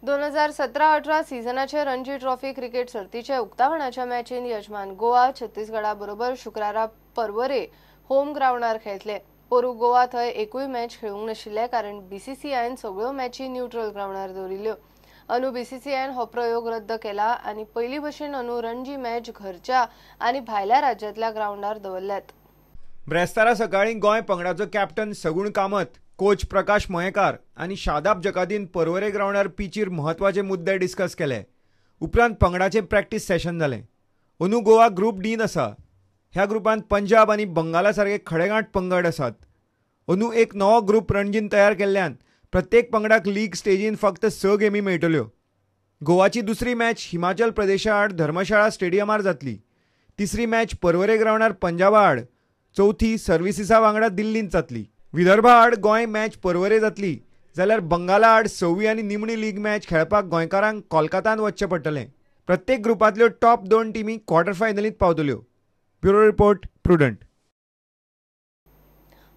2017-18 सिजनाचे Ranji trophy cricket सर्तीचे उक्तावणाच्या मॅचीन यजमान गोवा छत्तीसगढा बरोबर शुक्रारा परवरे होम ग्राउंडार खेळतले। पोरू गोवा थंय एकूय मॅच खेळूंक नाशिल्ले कारण बीसीसीआयन सगळ्यो मॅची न्यूट्रल ग्राउंडार दवरिल्ल्यो। अनु बीसीसीआयन हो प्रयोग रद्द केला आणि पहिली भशेन अनु रणजी मॅच घरच्या आणि भायल्या राज्यांतल्या ग्राउंडार दवरल्यात। ब्रेस्तारा सकाळी गोंय पंगडाचो कॅप्टन सगुण कामत, कोच प्रकाश मयेकार आणि शादाब जकादीन परवरे ग्राउंडार पिचीर महत्वाचे मुद्दे डिस्कस केले। उपरांत पंगडाचे प्रॅक्टिस सेशन जालें। अंदू गोवा ग्रुप डीन आसा। ह्या ग्रुपांत पंजाब आणि बंगाला सारखे खडेगांठ पंगड आसात। अंदू एक नवो ग्रुप रणजीन तयार केल्ल्यान प्रत्येक पंगडाक लीग स्टेजीन फक्त 6 गेमी मेळटल्यो। गोवाची दुसरी मॅच हिमाचल प्रदेशा आड धर्मशाळा स्टेडियमार जातली। तिसरी मॅच परवरे ग्राउंडार पंजाबा आड, चौथी सर्विसीसा वांगडा दिल्लींत जातली। विदर्भा आड गोंय मॅच परवरे जातली जाल्यार बंगाला आड 6वी आणि निमणी लीग मॅच खेळपाक गोंयकारांक कोलकातान वचचें पडटलें। प्रत्येक ग्रुपांतल्यो टॉप 2 टिमी क्वॉर्टर फायनलींत पावतल्यो। Bureau report, prudent.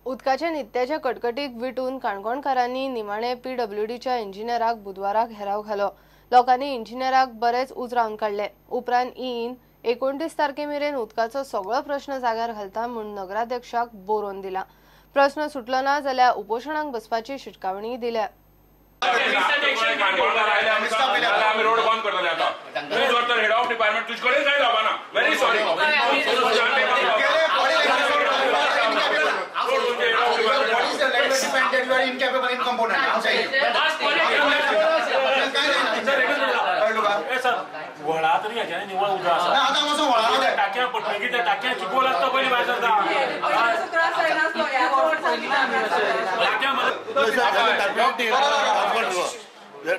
उदकाच्या नित्याच्या कटकटीक विटून काणकोणकारांनी निमाणे पीडब्ल्यूडीच्या इंजिनियराक बुधवाराक घेराव घालो। लोकांनी इंजिनियराक बरेच उजरावन काडले। उपरांत ईन 29 तारखेमेरेन उदकाचो सगळो प्रश्न जाग्यार घालता म्हूण नगराध्यक्षाक बरोवन दिला। प्रश्न सुटलो ना जाल्यार उपोशणाक बसपाची शिटकावणी दिल्या। व्हळा तरी हेच्याने निवळ उदक आसा ना आतां कसो व्हळा टाक्या पडटकी त्या टाक्या चिकोल आसता पयली भायर सरता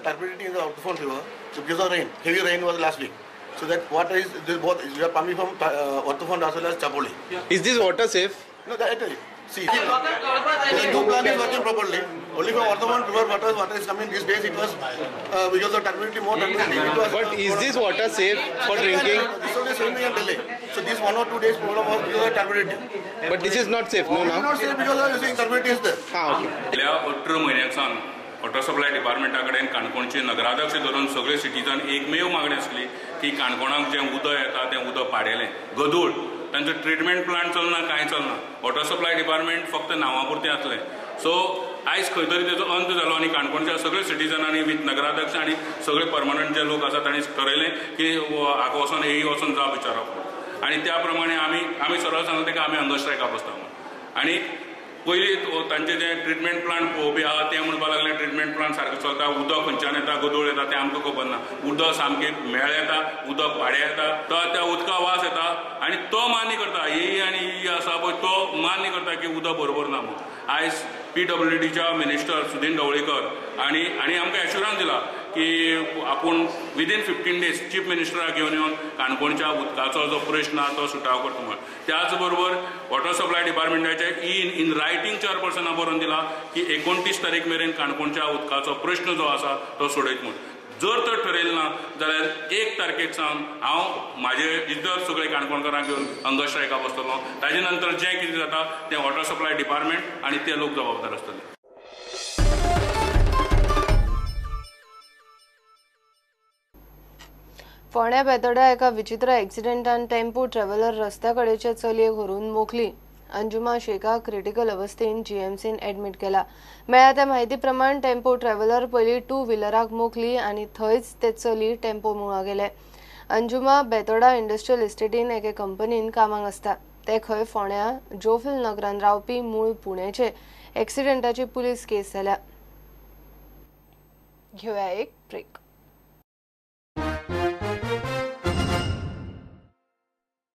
turbidity in the Outfront River because of rain. Heavy rain was last week. So that water is this both we are pumping from Outfront as well as Chapoli. Is this water safe? No, that see. The new plan is working properly. Only from Outfront River water is coming these days. It was because of turbidity, more turbidity. But is this water safe for drinking? This one is only a delay. So this 1 or 2 days problem was because of turbidity. But this is not safe, no? It is not safe because of using turbidity is there. Okay. 18 म्हयन्यासान water supply डिपार्टमेंटा कडेन काणकोणचे नगराध्यक्ष धरून सगळे citizen एकमेव मागणी आसली की काणकोणाक जें उदक येता तें उदक पाडेलें गदूळ तांचो ट्रिटमेंट प्लांट चलना कांय चलना। वॉटर सप्लाय डिपार्टमेंट फक्त नांवापुरतें आसलें। सो आयज खंय तरी तेजो अंत जालो आणि काणकोणच्या सगळे सिटीजनांनी विथ नगराध्यक्ष आणि सगळे परमनंट जे लोक आसात तांणी ठरयलें की हाका वचोन येयी वचोन जाप विचारप आणि त्या प्रमाणे आमी सरळ सांगले तेका आमी हंगर स्ट्रायका बसता म्हणून। आणि पयली तांचे जे ट्रिटमेंट प्लांट पळोवपी आहा ते म्हणपाक लागले ट्रिटमेंट प्लांट सारको चलता, उदक खंयच्यान येता गदूळ येता तें आमकां खबर ना। उदक सामकें मेळ येता, उदक पाडे येता, तो त्या उदका वास येता आणि तो मान्य करता येई आणि ई आसा पळय तो मान्य करता की उदक बरोबर ना म्हणून। आयज पीडब्ल्यूडीच्या मिनिस्टर सुदीन ढवळीकर आणि आमकां एश्युरन्स दिला की आपूण विदीन 15 days चीफ मिनिस्टराक घेवन येवन काणकोणच्या उदकाचो जो प्रश्न आसा तो सुटाव करता म्हणून। त्याच बरोबर वॉटर सप्लाय डिपार्टमेंटाचे इन रायटिंग चेअरपर्सनाक बरोवन दिला की 29 तारीख मेरेन काणकोणच्या उदकाचो प्रश्न जो आसा तो सोडयत म्हणून। जर तर ठरयलें ना जाल्यार 1 तारखेक सावन हांव म्हाजे इतर सगळे काणकोणकारांक घेवन हंगर स्ट्रायका बसतलो। ताजे नंतर जें कितें जाता तें वॉटर सप्लाय डिपार्टमेंट आणि ते लोक जबाबदार आसतले। फोंड्या बेतोड्या एका विचित्र एक्सिडेंटान टेम्पो ट्रॅव्हलर रस्त्या कडेचे चलयेक व्हरून मोखली। अंजुमा शेखा क्रिटिकल अवस्थेन जीएमसीन एडमिट केला। मेळ्ळ्या त्या म्हायती प्रमाण टेम्पो ट्रॅव्हलर पयली 2 व्हिलराक मोखली आणि थंयच ते चली टेम्पो मुळा गेले। अंजुमा बेतोडा इंडस्ट्रियल इस्टेटीन एके कंपनीन कामाक आसता। ते खंय फोंड्या जोफिल नगरान रावपी मूळ पुणेचे। एक्सिडेंटाची पुलीस केस जाल्या। घेऊया एक ब्रेक।